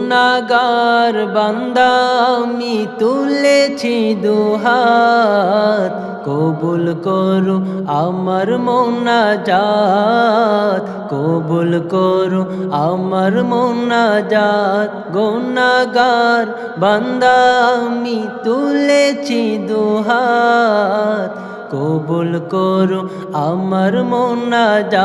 গুনাহগার বান্দা আমি তুলেছি দুহাত, কবুল করো আমার মোনাজাত, কবুল করো আমার মোনাজাত। গুনাহগার বান্দা আমি তুলেছি দুহাত, কবুল করো আমার মোনাজাত,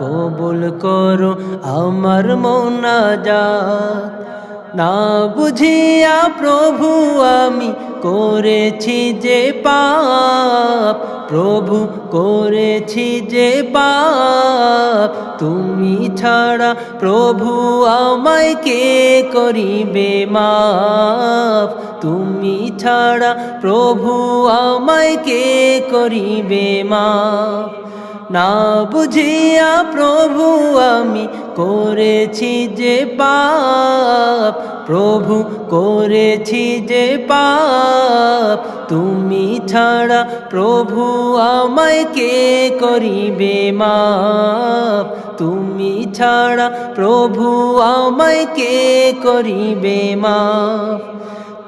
কবুল করো আমার মোনাজাত। না বুঝিয়া প্রভু আমি করেছি যে পাপ, প্রভু করেছি যে পাপ, তুমি ছাড়া প্রভু আমায় কে করিবে মাফ, তুমি ছাড়া প্রভু আমায় কে করিবে মাফ। না বুঝিয়া প্রভু আমি করেছি যে পাপ, প্রভু করেছি যে পাপ, তুমি ছাড়া প্রভু আমায় কে করিবে মাফ, তুমি ছাড়া প্রভু আমায় কে করিবে মাফ।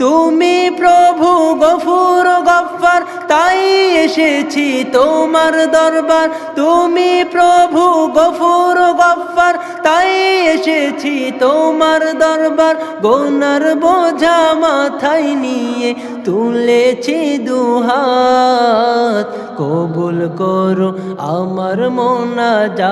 তুমি প্রভু গফুর গফ্ফার তাই এসেছি তোমার দরবার, তুমি প্রভু গফুর গফ্ফার তাই এসেছি তোমার দরবার। গুনার বোঝা মাথায় নিয়ে তুলেছি দুহাত, কবুল করো আমার মোনাজাত,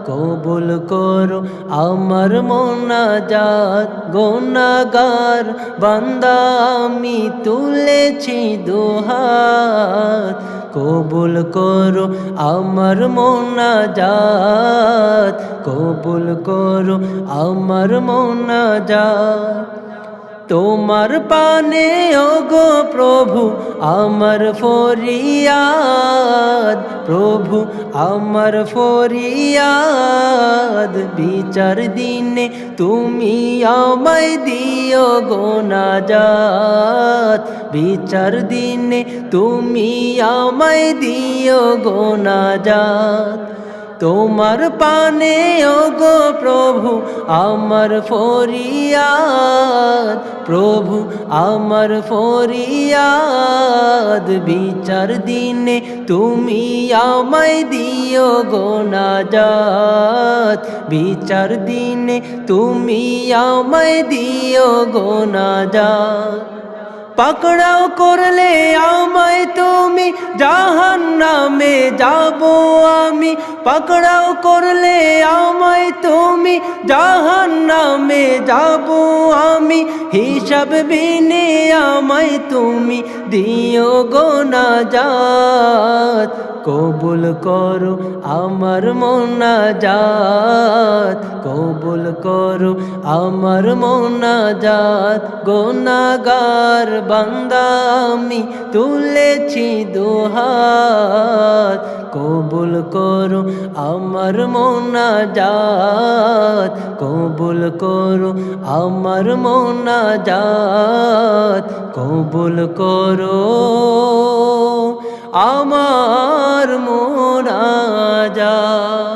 কবুল করো আমার মোনাজাত। গুনাহগার বান্দা আমি তুলেছি দুহাত, কবুল করো আমার মোনাজাত, কবুল করো আমার মোনাজাত। তোমার পানে ওগো প্রভু আমার ফরিয়াদ, প্রভু আমার ফরিয়াদ। বিচার দিনে তুমি আমায় দিও গো নাজাত, বিচার দিনে তুমি আমায় দিও গো নাজাত। তোমার পানে ওগো প্রভু আমার ফরিয়াদ, প্রভু আমার ফরিয়াদ। বিচার দিনে তুমি আমায় দিও গো নাজাত, বিচার দিনে তুমি আমায় দিও গো নাজাত। পাকড়াও করলে আমায় তুমি জাহান্নামে যাব আমি, পাকড়াও করলে আমায় তুমি জাহান্নামে যাব আমি। হিসাব বিনে আমায় তুমি দিও গো নাজাত, কবুল করো আমার মোনাজাত, কবুল করো আমার মোনাজাত। গুনাহগার বান্দা আমি তুলেছি দুহাত, কবুল করো আমার মোনাজাত, কবুল করো আমার মোনাজাত, কবুল করো আমার মোনাজাত।